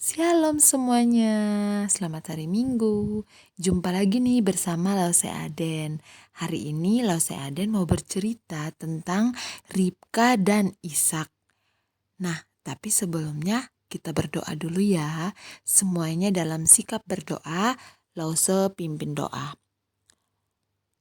Shalom semuanya, selamat hari Minggu. Jumpa lagi nih bersama Lause Aden. Hari ini Lause Aden mau bercerita tentang Ribka dan Ishak. Nah, tapi sebelumnya kita berdoa dulu ya. Semuanya dalam sikap berdoa, Lause pimpin doa.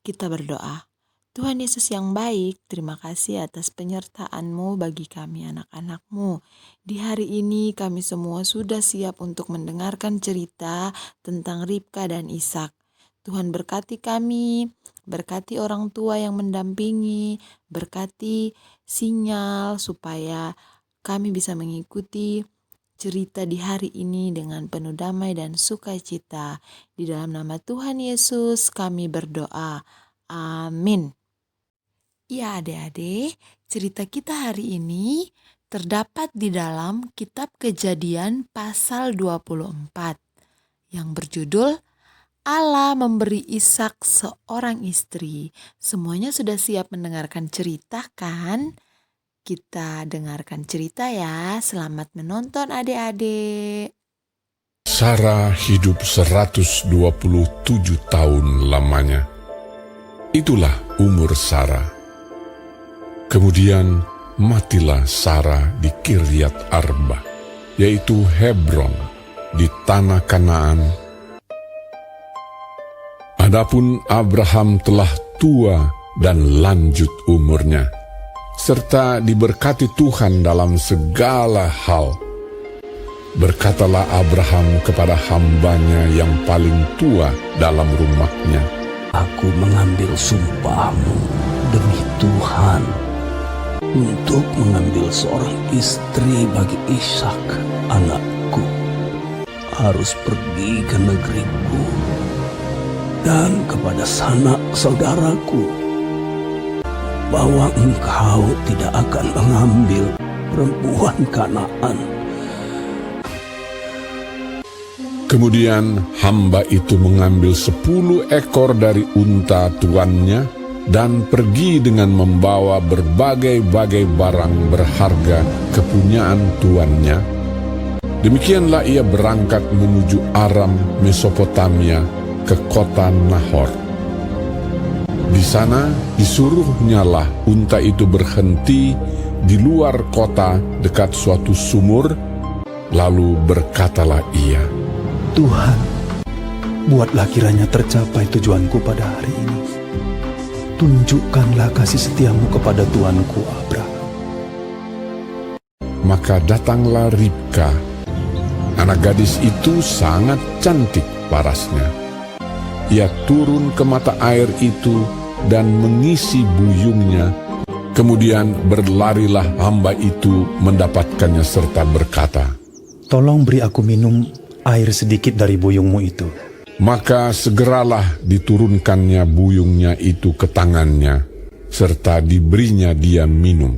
Kita berdoa. Tuhan Yesus yang baik, terima kasih atas penyertaan-Mu bagi kami anak-anak-Mu. Di hari ini kami semua sudah siap untuk mendengarkan cerita tentang Ribka dan Ishak. Tuhan berkati kami, berkati orang tua yang mendampingi, berkati sinyal supaya kami bisa mengikuti cerita di hari ini dengan penuh damai dan sukacita. Di dalam nama Tuhan Yesus kami berdoa. Amin. Ya adik-adik, cerita kita hari ini terdapat di dalam kitab Kejadian pasal 24 yang berjudul Allah memberi Ishak seorang istri. Semuanya sudah siap mendengarkan cerita kan? Kita dengarkan cerita ya. Selamat menonton adik-adik. Sarah hidup 127 tahun lamanya. Itulah umur Sarah. Kemudian matilah Sarah di Kiryat Arba, yaitu Hebron, di tanah Kanaan. Adapun Abraham telah tua dan lanjut umurnya, serta diberkati Tuhan dalam segala hal. Berkatalah Abraham kepada hambanya yang paling tua dalam rumahnya, Aku mengambil sumpahmu demi Tuhan untuk mengambil seorang istri bagi Ishak anakku. Harus pergi ke negeriku dan kepada sanak saudaraku, bahwa engkau tidak akan mengambil perempuan Kanaan. Kemudian hamba itu mengambil 10 ekor dari unta tuannya dan pergi dengan membawa berbagai-bagai barang berharga kepunyaan tuannya. Demikianlah ia berangkat menuju Aram, Mesopotamia, ke kota Nahor. Di sana disuruhnyalah unta itu berhenti di luar kota dekat suatu sumur, lalu berkatalah ia, Tuhan, buatlah kiranya tercapai tujuanku pada hari ini. Tunjukkanlah kasih setiamu kepada Tuanku Abraham. Maka datanglah Ribka. Anak gadis itu sangat cantik parasnya. Ia turun ke mata air itu dan mengisi buyungnya. Kemudian berlarilah hamba itu mendapatkannya serta berkata, Tolong beri aku minum air sedikit dari buyungmu itu. Maka segeralah diturunkannya buyungnya itu ke tangannya, serta diberinya dia minum.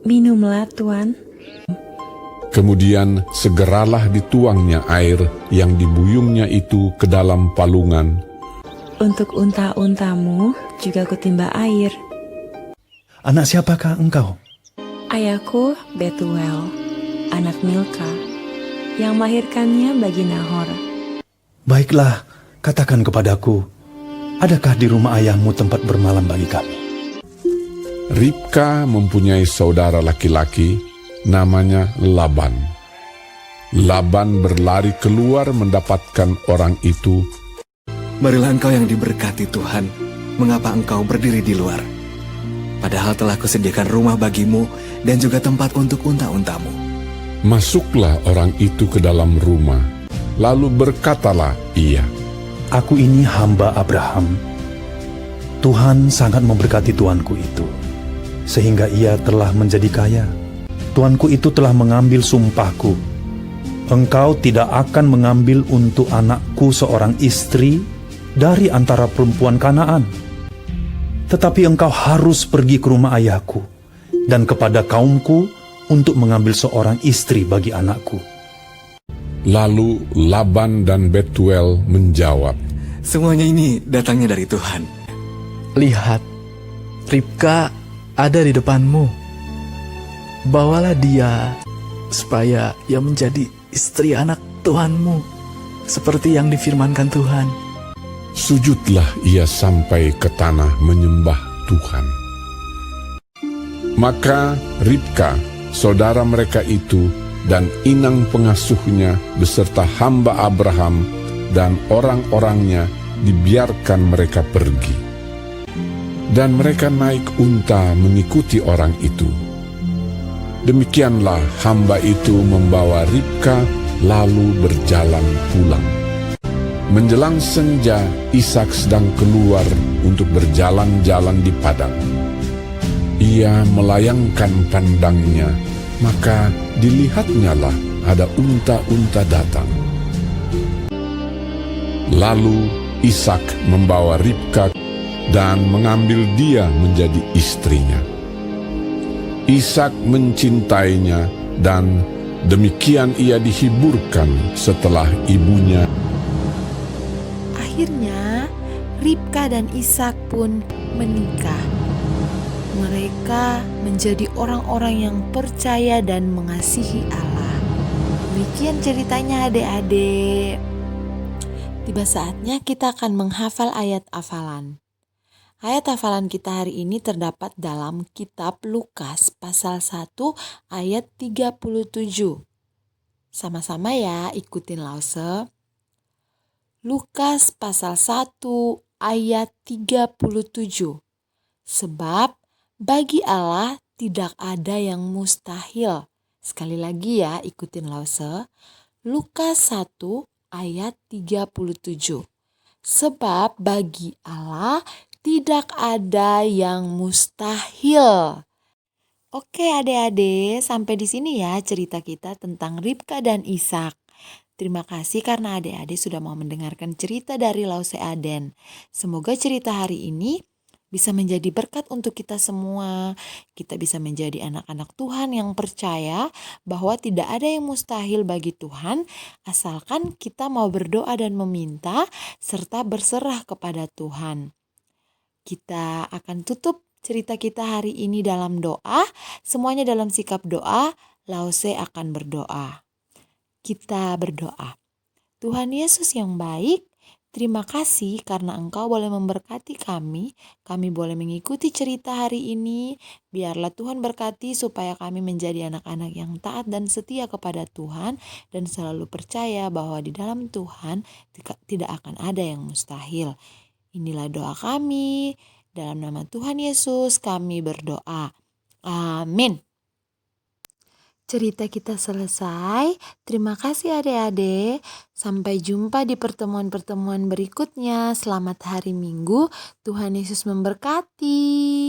Minumlah, Tuan. Kemudian segeralah dituangnya air yang di buyungnya itu ke dalam palungan. Untuk unta-untamu juga kutimba air. Anak siapakah engkau? Ayahku Betuel, anak Milka, yang melahirkannya bagi Nahor. Baiklah, katakan kepadaku, adakah di rumah ayahmu tempat bermalam bagi kami? Ribka mempunyai saudara laki-laki, namanya Laban. Laban berlari keluar mendapatkan orang itu. Marilah engkau yang diberkati Tuhan, mengapa engkau berdiri di luar? Padahal telah kusediakan rumah bagimu dan juga tempat untuk unta-untamu. Masuklah orang itu ke dalam rumah, lalu berkatalah ia, Aku ini hamba Abraham. Tuhan sangat memberkati tuanku itu, sehingga ia telah menjadi kaya. Tuanku itu telah mengambil sumpahku. Engkau tidak akan mengambil untuk anakku seorang istri dari antara perempuan Kanaan. Tetapi engkau harus pergi ke rumah ayahku dan kepada kaumku untuk mengambil seorang istri bagi anakku. Lalu Laban dan Betuel menjawab, Semuanya ini datangnya dari Tuhan. Lihat, Ribka ada di depanmu. Bawalah dia supaya ia menjadi istri anak Tuhanmu, seperti yang difirmankan Tuhan. Sujudlah ia sampai ke tanah menyembah Tuhan. Maka Ribka, saudara mereka itu, dan inang pengasuhnya beserta hamba Abraham dan orang-orangnya dibiarkan mereka pergi. Dan mereka naik unta mengikuti orang itu. Demikianlah hamba itu membawa Ribka lalu berjalan pulang. Menjelang senja, Ishak sedang keluar untuk berjalan-jalan di padang. Ia melayangkan pandangnya, maka dilihatnyalah ada unta-unta datang. Lalu Ishak membawa Ribka dan mengambil dia menjadi istrinya. Ishak mencintainya dan demikian ia dihiburkan setelah ibunya. Akhirnya Ribka dan Ishak pun menikah. Mereka menjadi orang-orang yang percaya dan mengasihi Allah. Demikian ceritanya adik-adik. Tiba saatnya kita akan menghafal ayat hafalan. Ayat hafalan kita hari ini terdapat dalam kitab Lukas pasal 1 ayat 37. Sama-sama ya, ikutin Lause. Lukas pasal 1 ayat 37. Sebab bagi Allah tidak ada yang mustahil. Sekali lagi ya, ikutin Lause. Lukas 1 ayat 37. Sebab bagi Allah tidak ada yang mustahil. Oke adik-adik, sampai di sini ya cerita kita tentang Ribka dan Ishak. Terima kasih karena adik-adik sudah mau mendengarkan cerita dari Lause Aden. Semoga cerita hari ini bisa menjadi berkat untuk kita semua. Kita bisa menjadi anak-anak Tuhan yang percaya bahwa tidak ada yang mustahil bagi Tuhan, asalkan kita mau berdoa dan meminta serta berserah kepada Tuhan. Kita akan tutup cerita kita hari ini dalam doa. Semuanya dalam sikap doa. Lause akan berdoa. Kita berdoa. Tuhan Yesus yang baik, terima kasih karena Engkau boleh memberkati kami. Kami boleh mengikuti cerita hari ini. Biarlah Tuhan berkati supaya kami menjadi anak-anak yang taat dan setia kepada Tuhan. Dan selalu percaya bahwa di dalam Tuhan tidak akan ada yang mustahil. Inilah doa kami. Dalam nama Tuhan Yesus kami berdoa. Amin. Cerita kita selesai. Terima kasih adik-adik. Sampai jumpa di pertemuan-pertemuan berikutnya. Selamat hari Minggu. Tuhan Yesus memberkati.